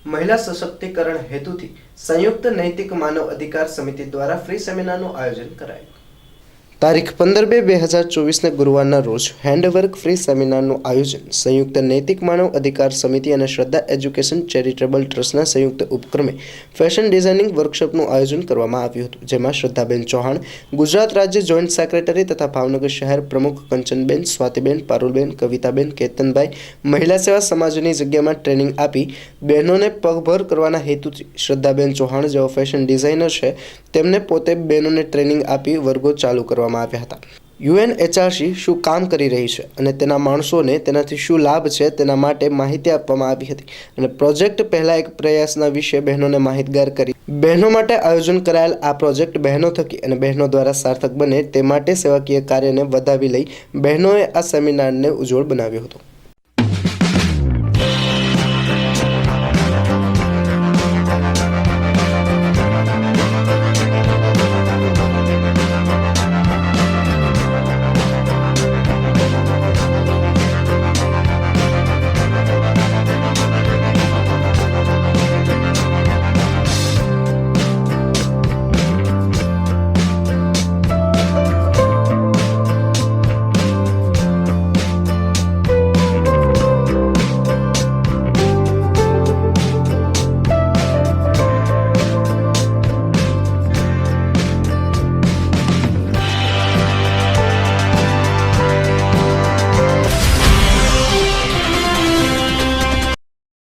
મહિલા સશક્તિકરણ હેતુથી સંયુક્ત નૈતિક માનવ અધિકાર સમિતિ દ્વારા ફ્રી સેમિનારનું આયોજન કરાયું। તારીખ 15/2/2024 ગુરુવારના રોજ હેન્ડવર્ક ફ્રી સેમિનારનું આયોજન સંયુક્ત નૈતિક માનવ અધિકાર સમિતિ અને શ્રદ્ધા એજ્યુકેશન ચેરિટેબલ ટ્રસ્ટના સંયુક્ત ઉપક્રમે ફેશન ડિઝાઇનિંગ વર્કશોપનું આયોજન કરવામાં આવ્યું હતું, જેમાં શ્રદ્ધાબેન ચૌહાણ, ગુજરાત રાજ્ય જોઈન્ટ સેક્રેટરી તથા ભાવનગર શહેર પ્રમુખ કંચનબેન, સ્વાતિબેન, પારુલબેન, કવિતાબેન, કેતનભાઈ મહિલા સેવા સમાજની જગ્યામાં ટ્રેનિંગ આપી બહેનોને પગભર કરવાના હેતુથી શ્રદ્ધાબેન ચૌહાણ જેઓ ફેશન ડિઝાઇનર છે તેમને પોતે બહેનોને ટ્રેનિંગ આપી વર્ગો ચાલુ કરવામાં આવ્યા હતા। યુએનએચઆરસી શું કામ કરી રહી છે અને તેના માણસોને તેનાથી શું લાભ છે તેના માટે માહિતી આપવામાં આવી હતી અને પ્રોજેક્ટ પહેલા એક પ્રયાસના વિશે બહેનોને માહિતગાર કરી બહેનો માટે આયોજન કરાયેલ આ પ્રોજેક્ટ બહેનો થકી અને બહેનો દ્વારા સાર્થક બને તે માટે સેવાકીય કાર્યને વધાવી લઈ બહેનોએ આ સેમિનારને ઉજ્જવળ બનાવ્યો હતો।